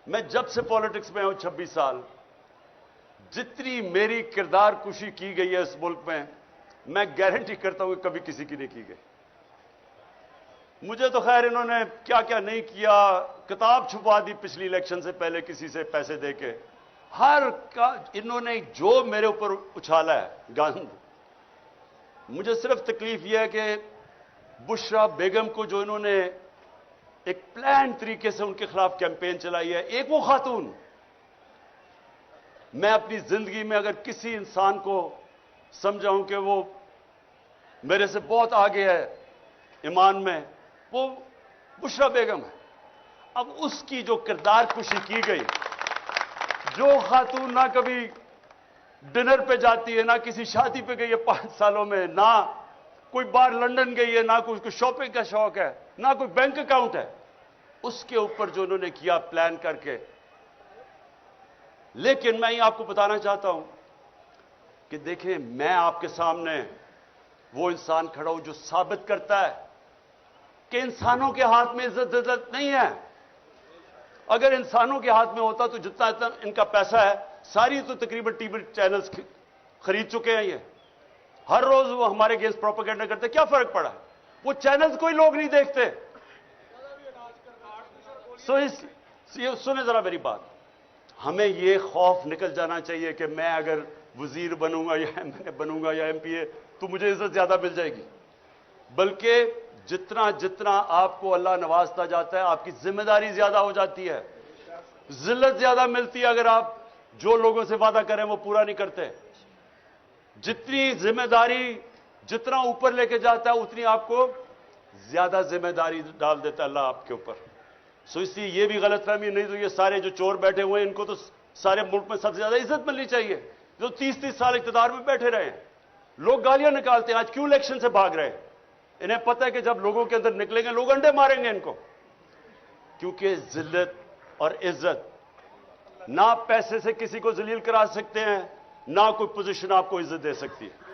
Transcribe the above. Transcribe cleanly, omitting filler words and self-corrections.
میں جب سے پالیٹکس میں ہوں 26 سال، جتنی میری کردار کشی کی گئی ہے اس ملک میں گارنٹی کرتا ہوں کہ کبھی کسی کی نہیں کی گئی۔ مجھے تو خیر انہوں نے کیا کیا نہیں کیا، کتاب چھپا دی پچھلی الیکشن سے پہلے کسی سے پیسے دے کے، انہوں نے جو میرے اوپر اچھالا ہے گند۔ مجھے صرف تکلیف یہ ہے کہ بشرا بیگم کو جو انہوں نے ایک پلان طریقے سے ان کے خلاف کیمپین چلائی ہے، ایک وہ خاتون، میں اپنی زندگی میں اگر کسی انسان کو سمجھا ہوں کہ وہ میرے سے بہت آگے ہے ایمان میں، وہ بشرا بیگم ہے۔ اب اس کی جو کردار کشی کی گئی، جو خاتون نہ کبھی ڈنر پہ جاتی ہے، نہ کسی شادی پہ گئی ہے 5 سالوں میں، نہ کوئی باہر لندن گئی ہے، نہ کوئی شاپنگ کا شوق ہے، نہ کوئی بینک اکاؤنٹ ہے، اس کے اوپر جو انہوں نے کیا پلان کر کے۔ لیکن میں یہ آپ کو بتانا چاہتا ہوں کہ دیکھیں، میں آپ کے سامنے وہ انسان کھڑا ہوں جو ثابت کرتا ہے کہ انسانوں کے ہاتھ میں عزت نہیں ہے۔ اگر انسانوں کے ہاتھ میں ہوتا تو جتنا ان کا پیسہ ہے، ساری تو تقریباً ٹی وی چینلز خرید چکے ہیں۔ یہ ہر روز وہ ہمارے اگینسٹ پروپیگنڈا کرتے، کیا فرق پڑا؟ وہ چینلز کوئی لوگ نہیں دیکھتے۔ سنیں ذرا میری بات، ہمیں یہ خوف نکل جانا چاہیے کہ میں اگر وزیر بنوں گا یا ایم ایل اے بنوں گا یا ایم پی اے تو مجھے عزت زیادہ مل جائے گی، بلکہ جتنا آپ کو اللہ نوازتا جاتا ہے، آپ کی ذمہ داری زیادہ ہو جاتی ہے، ذلت زیادہ ملتی ہے اگر آپ جو لوگوں سے وعدہ کریں وہ پورا نہیں کرتے۔ جتنی ذمہ داری جتنا اوپر لے کے جاتا ہے، اتنی آپ کو زیادہ ذمہ داری ڈال دیتا ہے اللہ آپ کے اوپر۔ اس لیے یہ بھی غلط فہمی نہیں تو یہ سارے جو چور بیٹھے ہوئے ہیں، ان کو تو سارے ملک میں سب سے زیادہ عزت ملنی چاہیے، جو 30 سال اقتدار میں بیٹھے رہے ہیں۔ لوگ گالیاں نکالتے ہیں، آج کیوں الیکشن سے بھاگ رہے ہیں؟ انہیں پتہ ہے کہ جب لوگوں کے اندر نکلیں گے لوگ انڈے ماریں گے ان کو، کیونکہ ذلت اور عزت نہ پیسے سے کسی کو ذلیل کرا سکتے ہیں، نہ کوئی پوزیشن آپ کو عزت دے سکتی ہے۔